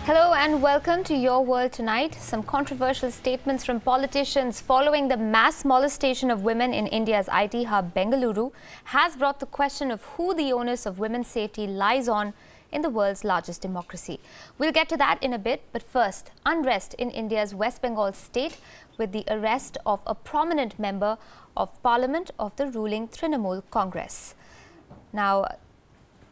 Hello and welcome to Your World Tonight. Some controversial statements from politicians following the mass molestation of women in India's IT hub Bengaluru has brought the question of who the onus of women's safety lies on in the world's largest democracy. We'll get to that in a bit, but first, unrest in India's West Bengal state with the arrest of a prominent member of parliament of the ruling Trinamool Congress. Now,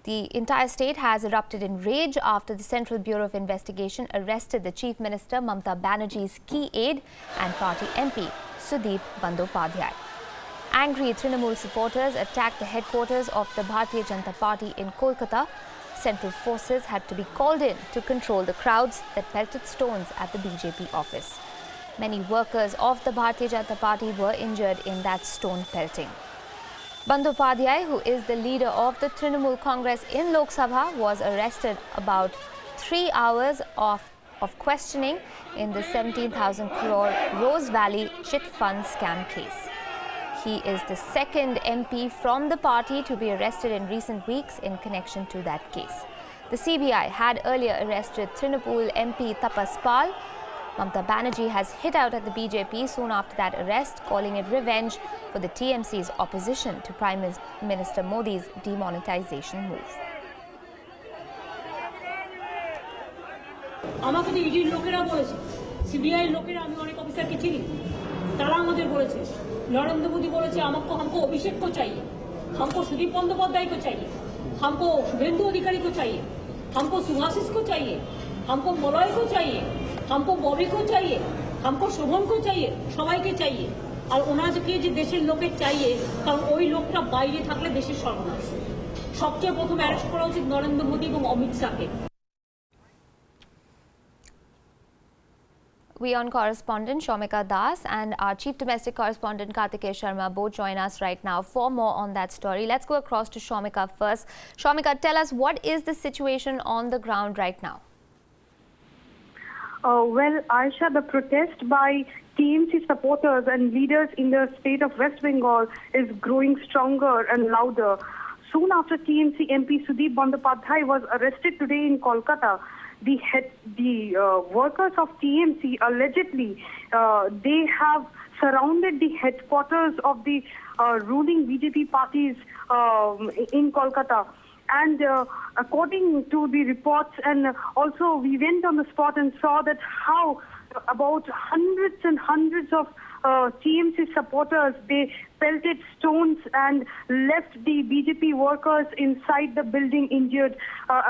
the entire state has erupted in rage after the Central Bureau of Investigation arrested the Chief Minister Mamata Banerjee's key aide and party MP Sudeep Bandyopadhyay. Angry Trinamool supporters attacked the headquarters of the Bharatiya Janata Party in Kolkata. Central forces had to be called in to control the crowds that pelted stones at the BJP office. Many workers of the Bharatiya Janata Party were injured in that stone pelting. Bandyopadhyay, who is the leader of the Trinamool Congress in Lok Sabha, was arrested about 3 hours of questioning in the 17,000 crore Rose Valley chit fund scam case. He is the second MP from the party to be arrested in recent weeks in connection to that case. The CBI had earlier arrested Trinamool MP Tapas Pal. Mamata Banerjee has hit out at the BJP soon after that arrest, calling it revenge for the TMC's opposition to Prime Minister Modi's demonetization move. আমাকে তো ইডির লোকেরা বলেছে, CBI লোকেরা, আমি অনেক অফিসারকে চিনি, তারা আমাদের বলেছে, নরেন্দ্র মোদি বলেছে हमको अभिषेक को चाहिए, हमको सुदीप बंदोपाध्याय को चाहिए, हमको शुभेंदु अधिकारी को चाहिए, हमको सुभाषिस को चाहिए, हमको मलय को चाहिए, हमको बॉबी को चाहिए, हमको शोभन को चाहिए, সবাইকে चाहिए। আর ওনাদেরকে যে দেশের লোকে चाहिए, কারণ ওই লোকটা বাইরে থাকলে দেশের সর্বনাশ। সবচেয়ে প্রথম অ্যারেস্ট করা উচিত নরেন্দ্র মোদি এবং অমিত শাহকে। We on correspondent Shomika Das and our chief domestic correspondent Kartikeya Sharma both join us right now for more on that story. Let's go across to Shomika first. Shomika, tell us, what is the situation on the ground right now? Well, Aisha, the protest by TMC supporters and leaders in the state of West Bengal is growing stronger and louder. Soon after TMC MP Sudeep Bandyopadhyay was arrested today in Kolkata, the workers of TMC allegedly they have surrounded the headquarters of the ruling BJP parties in Kolkata. And according to the reports, and also we went on the spot and saw that how about hundreds and hundreds of TMC supporters, they pelted stones and left the BJP workers inside the building injured.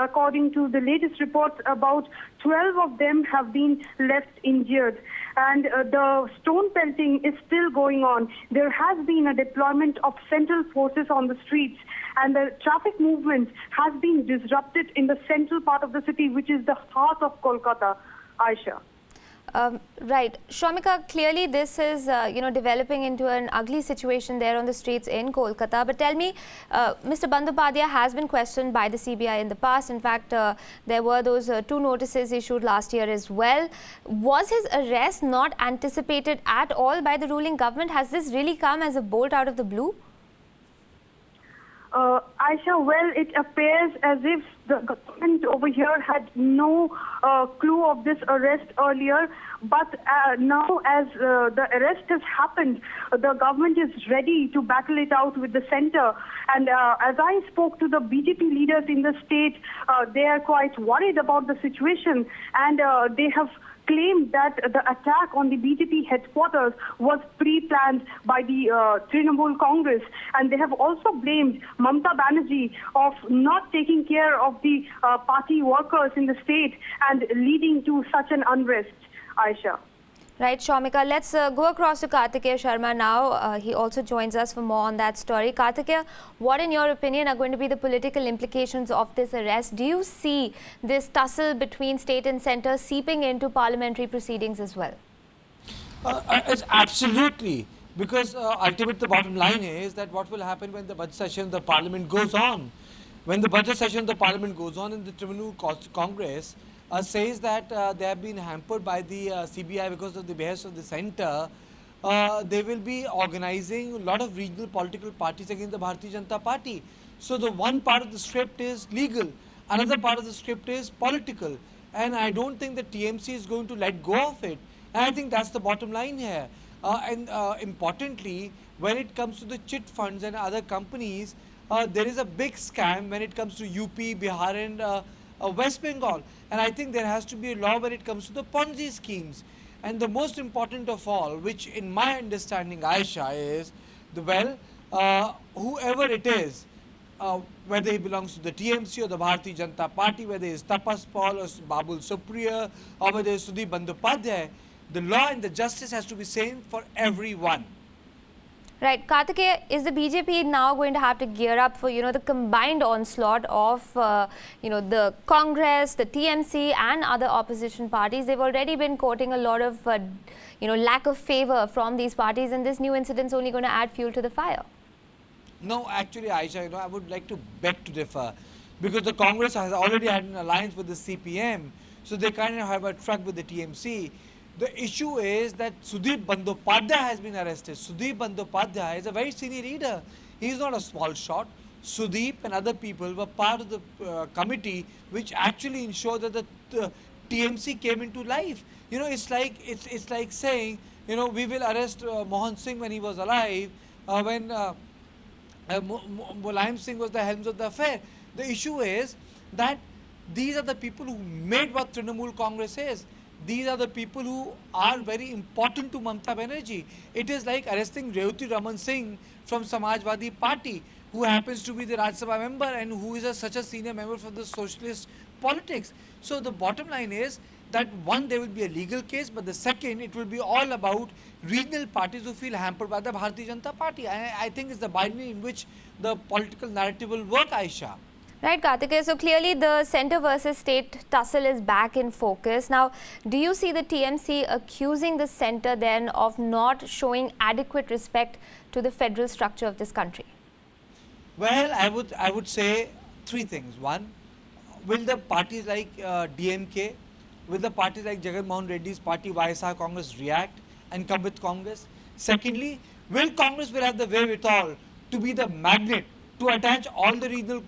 According to the latest reports, about 12 of them have been left injured. And the stone pelting is still going on. There has been a deployment of central forces on the streets, and the traffic movement has been disrupted in the central part of the city, which is the heart of Kolkata, Aisha. Right. Shomika, clearly this is, developing into an ugly situation there on the streets in Kolkata. But tell me, Mr. Bandyopadhyay has been questioned by the CBI in the past. In fact, there were those 2 notices issued last year as well. Was his arrest not anticipated at all by the ruling government? Has this really come as a bolt out of the blue? Aisha, well, it appears as if the government over here had no clue of this arrest earlier. But now as the arrest has happened, the government is ready to battle it out with the center. And as I spoke to the BJP leaders in the state, they are quite worried about the situation. And they have claimed that the attack on the BJP headquarters was pre-planned by the Trinamool Congress, and they have also blamed Mamata Banerjee of not taking care of the party workers in the state and leading to such an unrest, Aisha. Right, Shomika, let's go across to Kartikeya Sharma now. He also joins us for more on that story. Kartikeya, what in your opinion are going to be the political implications of this arrest? Do you see this tussle between state and centre seeping into parliamentary proceedings as well? It's absolutely, because ultimately the bottom line is that what will happen when the budget session of the parliament goes on. When the budget session of the parliament goes on in the Trinamool Congress, says that they have been hampered by the CBI because of the behest of the centre, they will be organizing a lot of regional political parties against the Bharatiya Janata Party. So the one part of the script is legal, another part of the script is political. and I don't think the TMC is going to let go of it. And I think that's the bottom line here. Importantly, when it comes to the chit funds and other companies, there is a big scam when it comes to UP, Bihar and West Bengal. And I think there has to be a law when it comes to the Ponzi schemes. And the most important of all, which in my understanding, Aisha, is whoever it is, whether he belongs to the TMC or the Bharatiya Janata Party, whether it's Tapas Paul or Babul Supriya or whether it's Sudeep Bandyopadhyay, the law and the justice has to be same for everyone. Right, Kartikeya, is the BJP now going to have to gear up for, the combined onslaught of, the Congress, the TMC and other opposition parties? They've already been courting a lot of, lack of favor from these parties, and this new incident is only going to add fuel to the fire. No, actually, Aisha, I would like to beg to differ, because the Congress has already had an alliance with the CPM, so they kind of have a truck with the TMC. The issue is that Sudeep Bandyopadhyay has been arrested. Sudeep Bandyopadhyay is a very senior leader. He is not a small shot. Sudeep and other people were part of the committee which actually ensured that the TMC came into life. It's like saying, we will arrest Mohan Singh when he was alive, when Mulayam Singh was the helms of the affair. The issue is that these are the people who made what Trinamool Congress is. These are the people who are very important to Mamata Banerjee. It is like arresting Revati Raman Singh from Samajwadi Party, who happens to be the Rajya Sabha member and who is such a senior member for the socialist politics. So the bottom line is that one, there will be a legal case, but the second, it will be all about regional parties who feel hampered by the Bharatiya Janata Party. I think it's the binary in which the political narrative will work, Aisha. Right, Kartikeya. So clearly the centre versus state tussle is back in focus. Now, do you see the TMC accusing the centre then of not showing adequate respect to the federal structure of this country? Well, I would say three things. One, will the parties like DMK, will the parties like Jagan Mohan Reddy's party, YSR Congress react and come with Congress? Secondly, will Congress have the wherewithal to be the magnet to attach all the regional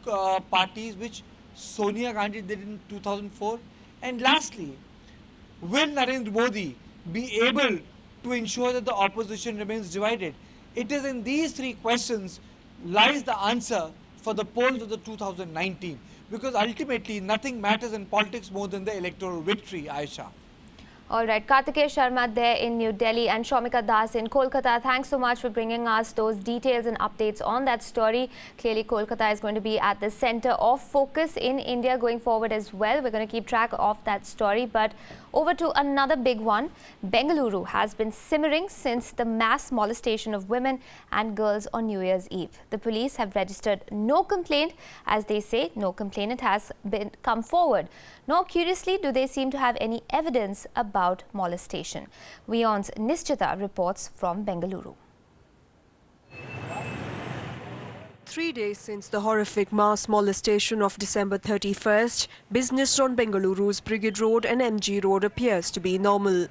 parties which Sonia Gandhi did in 2004? And lastly, will Narendra Modi be able to ensure that the opposition remains divided? It is in these three questions lies the answer for the polls of the 2019, because ultimately nothing matters in politics more than the electoral victory, Aisha. All right, Kartikeya Sharma there in New Delhi and Shomika Das in Kolkata. Thanks so much for bringing us those details and updates on that story. Clearly, Kolkata is going to be at the center of focus in India going forward as well. We're going to keep track of that story. But over to another big one. Bengaluru has been simmering since the mass molestation of women and girls on New Year's Eve. The police have registered no complaint. As they say, no complainant has come forward. Nor curiously do they seem to have any evidence about molestation. WION's Nischita reports from Bengaluru. 3 days since the horrific mass molestation of December 31st, business on Bengaluru's Brigade Road and MG Road appears to be normal.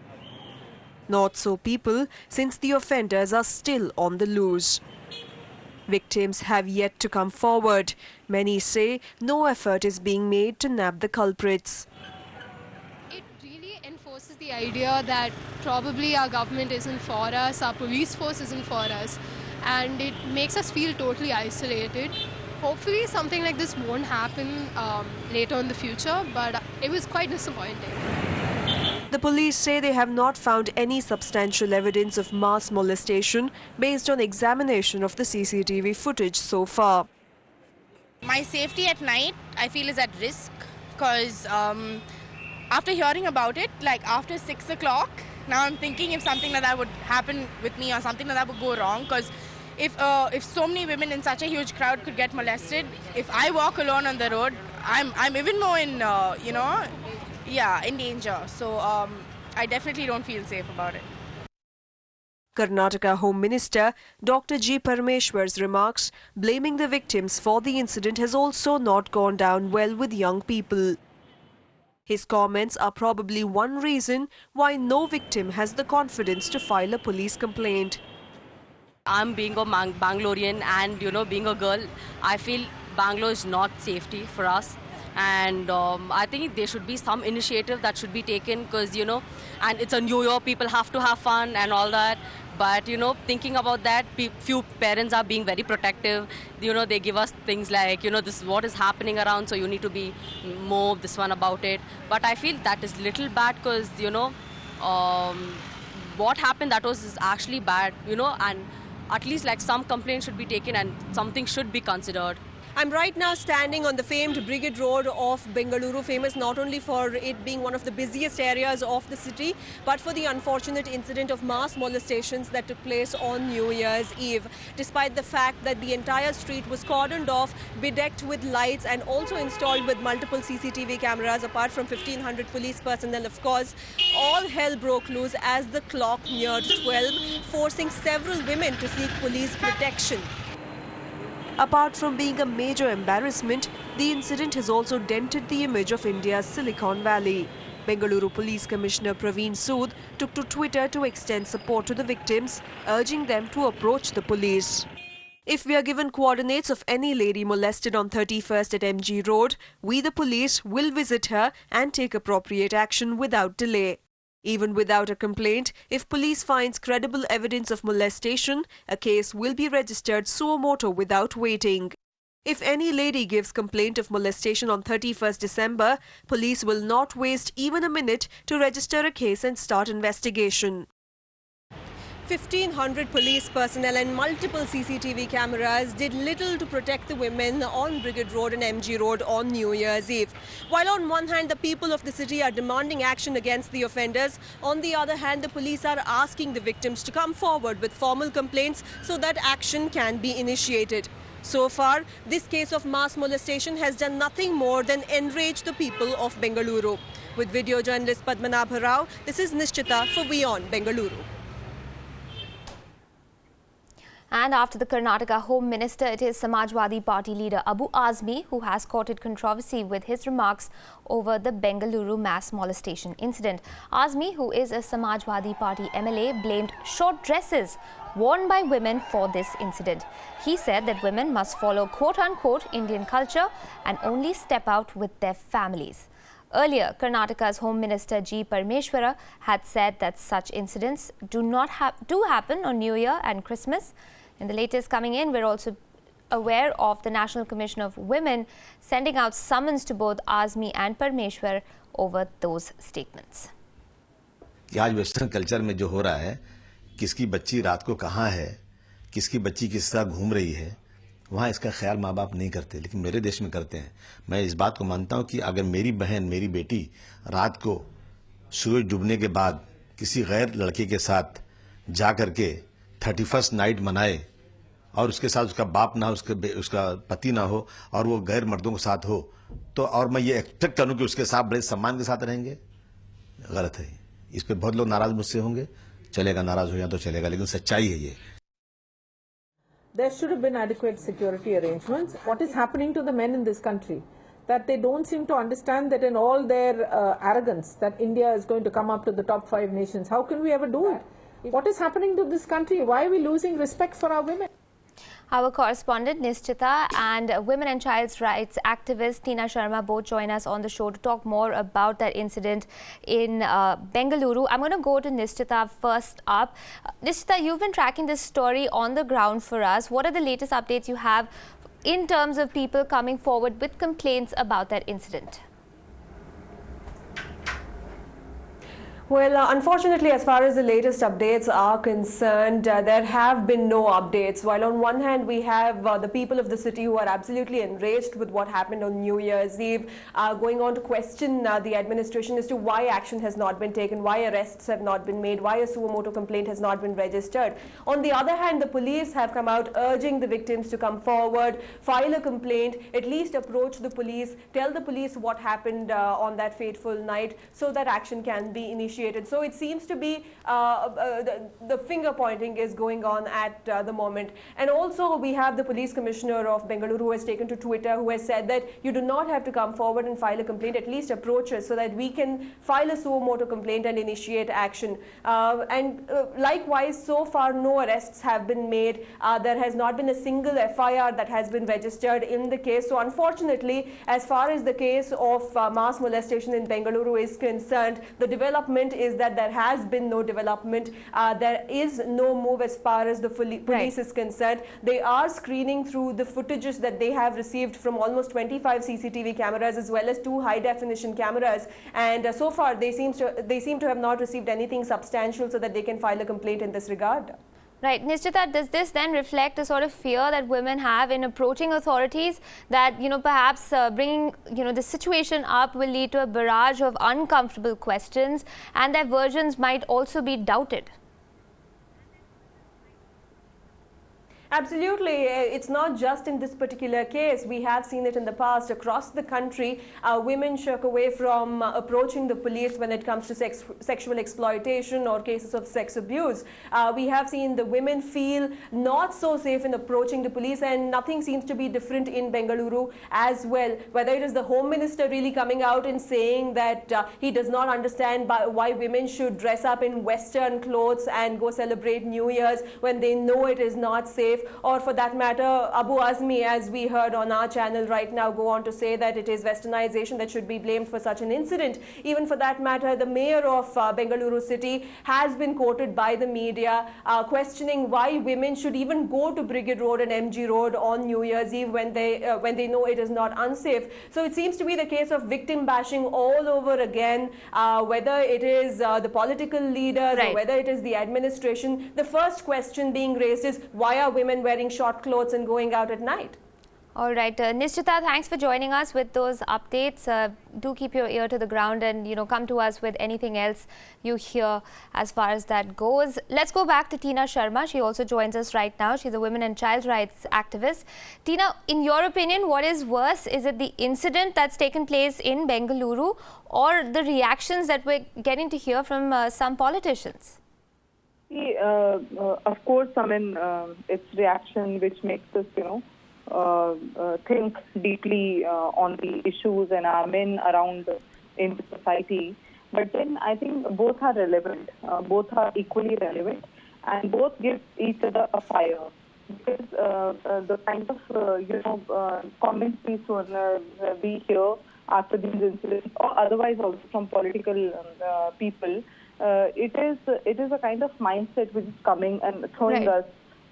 Not so people, since the offenders are still on the loose. Victims have yet to come forward. Many say no effort is being made to nab the culprits. It really enforces the idea that probably our government isn't for us, our police force isn't for us, and it makes us feel totally isolated. Hopefully something like this won't happen later in the future, but it was quite disappointing. The police say they have not found any substantial evidence of mass molestation based on examination of the CCTV footage so far. My safety at night, I feel, is at risk because after hearing about it, like after 6 o'clock, now I'm thinking if something like that would happen with me or something like that would go wrong, because if so many women in such a huge crowd could get molested, if I walk alone on the road, I'm even more in, in danger. So I definitely don't feel safe about it. Karnataka Home Minister Dr. G. Parameshwar's remarks blaming the victims for the incident has also not gone down well with young people. His comments are probably one reason why no victim has the confidence to file a police complaint. I'm being a Bangalorean and, being a girl, I feel Bangalore is not safety for us. And I think there should be some initiative that should be taken, because, you know, and it's a new year, people have to have fun and all that. But, you know, thinking about that, few parents are being very protective. You know, they give us things like, you know, this is what is happening around, so you need to be more this one about it. But I feel that is little bad, because, you know, what happened, that is actually bad, you know, and at least like some complaints should be taken and something should be considered. I'm right now standing on the famed Brigade Road of Bengaluru, famous not only for it being one of the busiest areas of the city, but for the unfortunate incident of mass molestations that took place on New Year's Eve. Despite the fact that the entire street was cordoned off, bedecked with lights and also installed with multiple CCTV cameras, apart from 1,500 police personnel, of course, all hell broke loose as the clock neared 12, forcing several women to seek police protection. Apart from being a major embarrassment, the incident has also dented the image of India's Silicon Valley. Bengaluru Police Commissioner Praveen Sood took to Twitter to extend support to the victims, urging them to approach the police. If we are given coordinates of any lady molested on 31st at MG Road, we the police will visit her and take appropriate action without delay. Even without a complaint, if police finds credible evidence of molestation, a case will be registered suo motu without waiting. If any lady gives complaint of molestation on 31st December, police will not waste even a minute to register a case and start investigation. 1,500 police personnel and multiple CCTV cameras did little to protect the women on Brigade Road and MG Road on New Year's Eve. While on one hand the people of the city are demanding action against the offenders, on the other hand the police are asking the victims to come forward with formal complaints so that action can be initiated. So far, this case of mass molestation has done nothing more than enrage the people of Bengaluru. With video journalist Padmanabha Rao, this is Nishchita for WION Bengaluru. And after the Karnataka Home Minister, it is Samajwadi Party leader Abu Azmi who has courted controversy with his remarks over the Bengaluru mass molestation incident. Azmi, who is a Samajwadi Party MLA, blamed short dresses worn by women for this incident. He said that women must follow quote-unquote Indian culture and only step out with their families. Earlier, Karnataka's Home Minister G. Parameswara had said that such incidents do happen on New Year and Christmas. In the latest coming in, we're also aware of the National Commission of Women sending out summons to both Azmi and Parameswar over those statements. आज western culture में जो हो रहा है, किसकी बच्ची रात को कहाँ है, किसकी बच्ची किस साथ घूम रही है, वहाँ इसका ख्याल माँ बाप नहीं करते, लेकिन मेरे देश में करते हैं। मैं इस बात को मानता हूँ कि अगर मेरी बहन, मेरी बेटी रात को सूरज डूबने के बाद किसी गैर लड़के के साथ जा करके 31st नाइट मनाए और उसके साथ उसका बाप ना हो, उसका पति ना हो और वो गैर मर्दों के साथ हो, तो और मैं ये एक्सपेक्ट करूँ कि उसके साथ बड़े सम्मान के साथ रहेंगे, गलत है। इस पे बहुत लोग नाराज मुझसे होंगे, चलेगा, नाराज हो या तो चलेगा, लेकिन सच्चाई है ये। There should have been adequate security arrangements. What is happening to the men in this country? That they don't seem to understand that in all their arrogance, that India is going to come up to the top 5 nations. How can we ever do it? What is happening to this country? Why are we losing respect for our women? Our correspondent Nishchita and women and child rights activist Tina Sharma both join us on the show to talk more about that incident in Bengaluru. I'm going to go to Nishchita first up. Nishchita, you've been tracking this story on the ground for us. What are the latest updates you have in terms of people coming forward with complaints about that incident? Well, unfortunately, as far as the latest updates are concerned, there have been no updates. While on one hand, we have the people of the city who are absolutely enraged with what happened on New Year's Eve, going on to question the administration as to why action has not been taken, why arrests have not been made, why a suo motu complaint has not been registered. On the other hand, the police have come out urging the victims to come forward, file a complaint, at least approach the police, tell the police what happened on that fateful night so that action can be initiated initiated. So it seems to be the finger pointing is going on at the moment. And also we have the police commissioner of Bengaluru who has taken to Twitter, who has said that you do not have to come forward and file a complaint, at least approach us so that we can file a suo motu complaint and initiate action. Likewise, so far no arrests have been made. There has not been a single FIR that has been registered in the case. So unfortunately, as far as the case of mass molestation in Bengaluru is concerned, the development is that there has been no development. There is no move as far as the police is concerned. They are screening through the footages that they have received from almost 25 CCTV cameras as well as 2 high-definition cameras. And so far, they seem to have not received anything substantial so that they can file a complaint in this regard. Right. Nishtita, does this then reflect a sort of fear that women have in approaching authorities that, perhaps bringing, the situation up will lead to a barrage of uncomfortable questions and their versions might also be doubted? Absolutely. It's not just in this particular case. We have seen it in the past across the country. Women shirk away from approaching the police when it comes to sexual exploitation or cases of sex abuse. We have seen the women feel not so safe in approaching the police, and nothing seems to be different in Bengaluru as well. Whether it is the Home Minister really coming out and saying that he does not understand why women should dress up in Western clothes and go celebrate New Year's when they know it is not safe. Or for that matter, Abu Azmi, as we heard on our channel right now, go on to say that it is westernization that should be blamed for such an incident. Even for that matter, the mayor of Bengaluru city has been quoted by the media questioning why women should even go to Brigade Road and MG Road on New Year's Eve when they know it is not unsafe. So it seems to be the case of victim bashing all over again, whether it is the political leaders or whether it is the administration. The first question being raised is, why are women wearing short clothes and going out at night? All right, Nishtita, thanks for joining us with those updates. Do keep your ear to the ground and come to us with anything else you hear as far as that goes. Let's go back to Tina Sharma. She also joins us right now. She's a women and child rights activist. Tina, in your opinion, what is worse? Is it the incident that's taken place in Bengaluru or the reactions that we're getting to hear from some politicians? Of course, it's reaction which makes us, think deeply on the issues and our men around in the society. But then I think both are relevant, both are equally relevant, and both give each other a fire. Because the kind of, comments we hear after these incidents, or otherwise also from political people, it is a kind of mindset which is coming and throwing us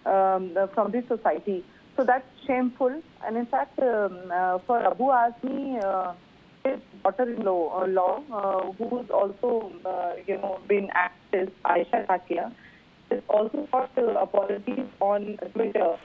from the society. So that's shameful. And in fact, for Abu Azmi, his daughter-in-law, who's also, been active, Aisha Takia, has also got apologies on Twitter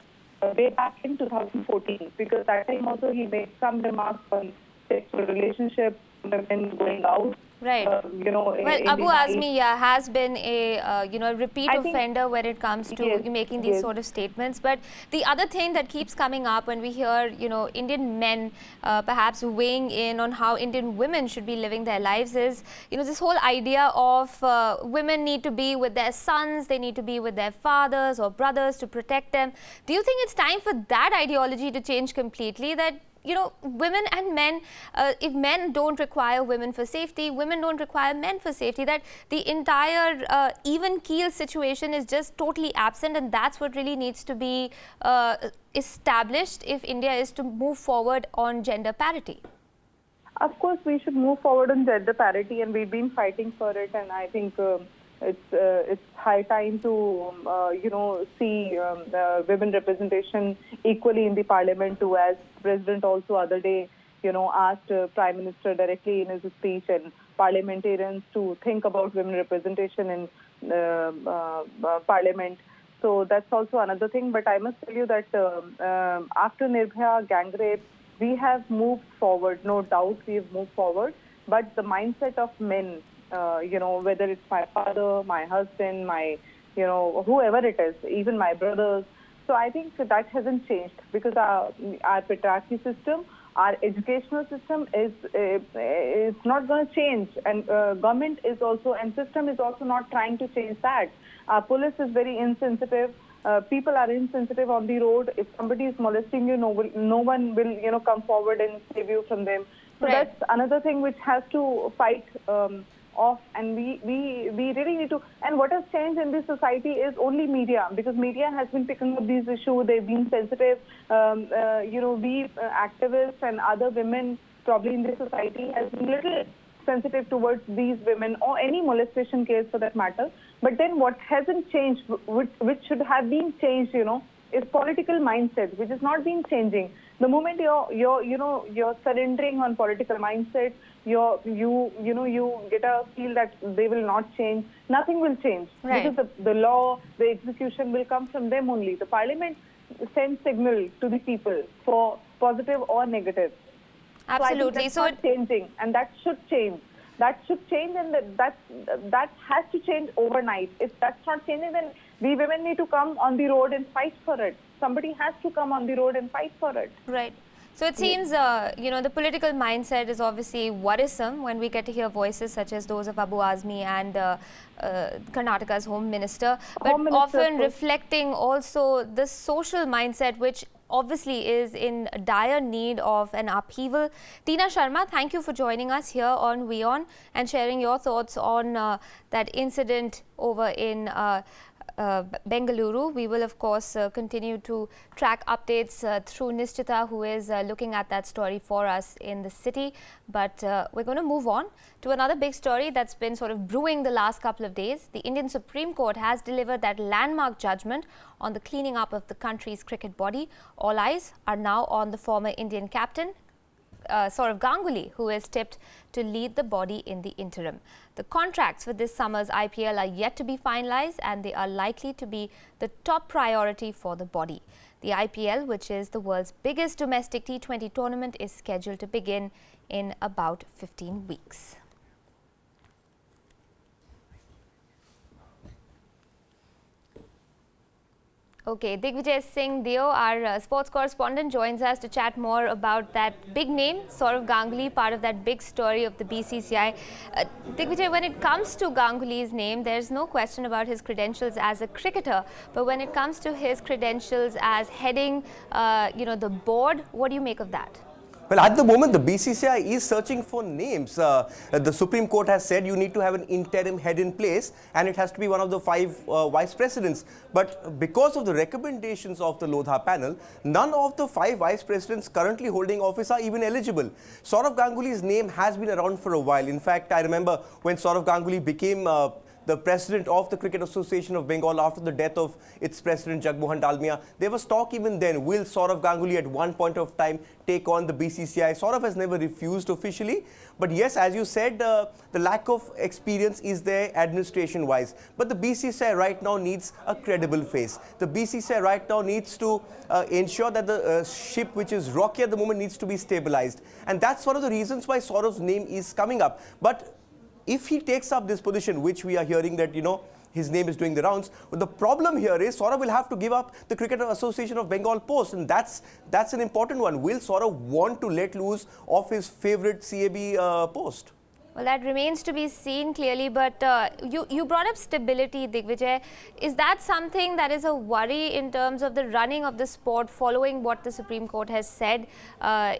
way back in 2014, because that time also he made some remarks on sexual relationships, women going out. Right. Well, Abu Azmi has been a repeat offender when it comes to making these sort of statements. But the other thing that keeps coming up when we hear Indian men perhaps weighing in on how Indian women should be living their lives is this whole idea of women need to be with their sons, they need to be with their fathers or brothers to protect them. Do you think it's time for that ideology to change completely, that women and men, if men don't require women for safety, women don't require men for safety, that the entire even keel situation is just totally absent, and that's what really needs to be established if India is to move forward on gender parity? Of course, we should move forward on gender parity, and we've been fighting for it, and I think it's high time to see women representation equally in the parliament too, as President also other day asked Prime Minister directly in his speech and parliamentarians to think about women representation in parliament. So that's also another thing. But I must tell you that after Nirbhaya gang rape, we have moved forward, no doubt we have moved forward, but the mindset of men, whether it's my father, my husband, my, whoever it is, even my brothers. So I think that hasn't changed, because our patriarchy system Our educational system is not going to change, and government is also, and system is also not trying to change that. Our police is very insensitive. People are insensitive on the road. If somebody is molesting you, no one will come forward and save you from them. So that's another thing which has to fight off, and we really need to. And what has changed in this society is only media, because media has been picking up these issues. They've been sensitive. We activists and other women probably in this society has been little sensitive towards these women or any molestation case for that matter. But then what hasn't changed, which should have been changed, is political mindset, which is not been changing. The moment you're surrendering on political mindset, you get a feel that they will not change. Nothing will change, because the law, the execution will come from them only. The parliament sends signal to the people for positive or negative. Absolutely. So I think that's not changing, and that should change. That should change, and that has to change overnight. If that's not changing, then we women need to come on the road and fight for it. Somebody has to come on the road and fight for it. Right. So it seems, the political mindset is obviously worrisome when we get to hear voices such as those of Abu Azmi and Karnataka's Home Minister, but often reflecting also the social mindset, which obviously is in dire need of an upheaval. Tina Sharma, thank you for joining us here on WION and sharing your thoughts on that incident over in Bengaluru. We will of course continue to track updates through Nishchita, who is looking at that story for us in the city. But we're going to move on to another big story that's been sort of brewing the last couple of days. The Indian Supreme Court has delivered that landmark judgment on the cleaning up of the country's cricket body. All eyes are now on the former Indian captain, Sourav Ganguly, who is tipped to lead the body in the interim. The contracts for this summer's IPL are yet to be finalized, and they are likely to be the top priority for the body. The IPL, which is the world's biggest domestic T20 tournament, is scheduled to begin in about 15 weeks. Okay, Digvijay Singh Deo, our sports correspondent, joins us to chat more about that big name, Sourav Ganguly, part of that big story of the BCCI. Digvijay, when it comes to Ganguly's name, there's no question about his credentials as a cricketer. But when it comes to his credentials as heading, the board, what do you make of that? Well, at the moment, the BCCI is searching for names. The Supreme Court has said you need to have an interim head in place, and it has to be one of the 5 vice presidents. But because of the recommendations of the Lodha panel, none of the 5 vice presidents currently holding office are even eligible. Sourav Ganguly's name has been around for a while. In fact, I remember when Sourav Ganguly became the president of the Cricket Association of Bengal after the death of its president Jagmohan Dalmia. There was talk even then, will Sourav Ganguly at one point of time take on the BCCI? Sourav has never refused officially. But yes, as you said, the lack of experience is there administration-wise. But the BCCI right now needs a credible face. The BCCI right now needs to ensure that the ship, which is rocky at the moment, needs to be stabilized. And that's one of the reasons why Sourav's name is coming up. But if he takes up this position, which we are hearing that, his name is doing the rounds, but the problem here is Sourav will have to give up the Cricket Association of Bengal post, and that's an important one. Will Sourav want to let loose of his favorite CAB post? Well, that remains to be seen clearly, but you brought up stability, Digvijay. Is that something that is a worry in terms of the running of the sport following what the Supreme Court has said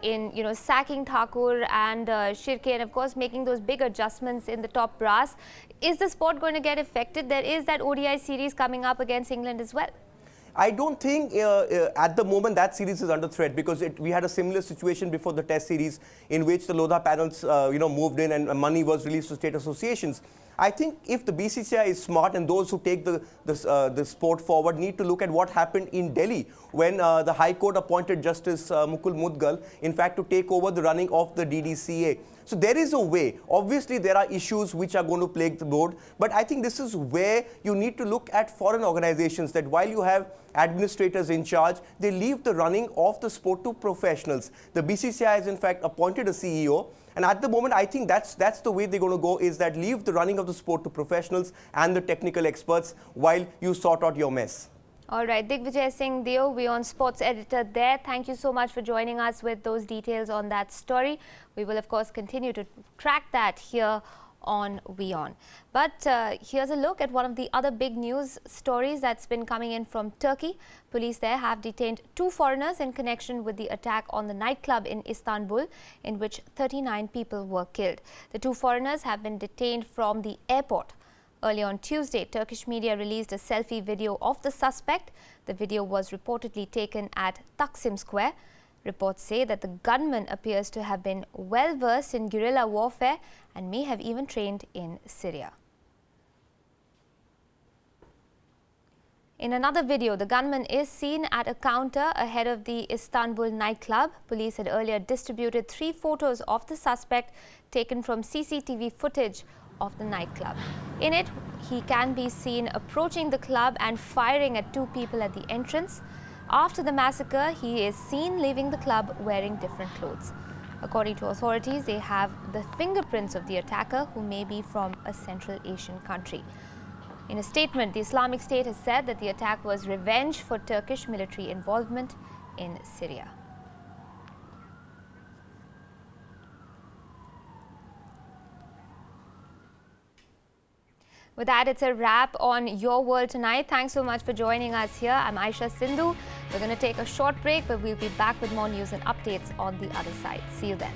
in sacking Thakur and Shirke, and of course making those big adjustments in the top brass? Is the sport going to get affected? There is that ODI series coming up against England as well. I don't think at the moment that series is under threat, because we had a similar situation before the test series in which the Lodha panels moved in and money was released to state associations. I think if the BCCI is smart, and those who take the sport forward need to look at what happened in Delhi when the High Court appointed Justice Mukul Mudgal, in fact, to take over the running of the DDCA. So there is a way. Obviously, there are issues which are going to plague the board, but I think this is where you need to look at foreign organizations, that while you have administrators in charge, they leave the running of the sport to professionals. The BCCI has in fact appointed a CEO, and at the moment I think that's the way they're going to go, is that leave the running of the sport to professionals and the technical experts while you sort out your mess. All right, Digvijay Singh Deo, WION sports editor there. Thank you so much for joining us with those details on that story. We will, of course, continue to track that here on WION. But here's a look at one of the other big news stories that's been coming in from Turkey. Police there have detained 2 foreigners in connection with the attack on the nightclub in Istanbul, in which 39 people were killed. The 2 foreigners have been detained from the airport. Early on Tuesday, Turkish media released a selfie video of the suspect. The video was reportedly taken at Taksim Square. Reports say that the gunman appears to have been well versed in guerrilla warfare and may have even trained in Syria. In another video, the gunman is seen at a counter ahead of the Istanbul nightclub. Police had earlier distributed 3 photos of the suspect taken from CCTV footage of the nightclub. In it, he can be seen approaching the club and firing at 2 people at the entrance. After the massacre, he is seen leaving the club wearing different clothes. According to authorities, they have the fingerprints of the attacker, who may be from a Central Asian country. In a statement, the Islamic State has said that the attack was revenge for Turkish military involvement in Syria. With that, it's a wrap on Your World Tonight. Thanks so much for joining us here. I'm Aisha Sindhu. We're going to take a short break, but we'll be back with more news and updates on the other side. See you then.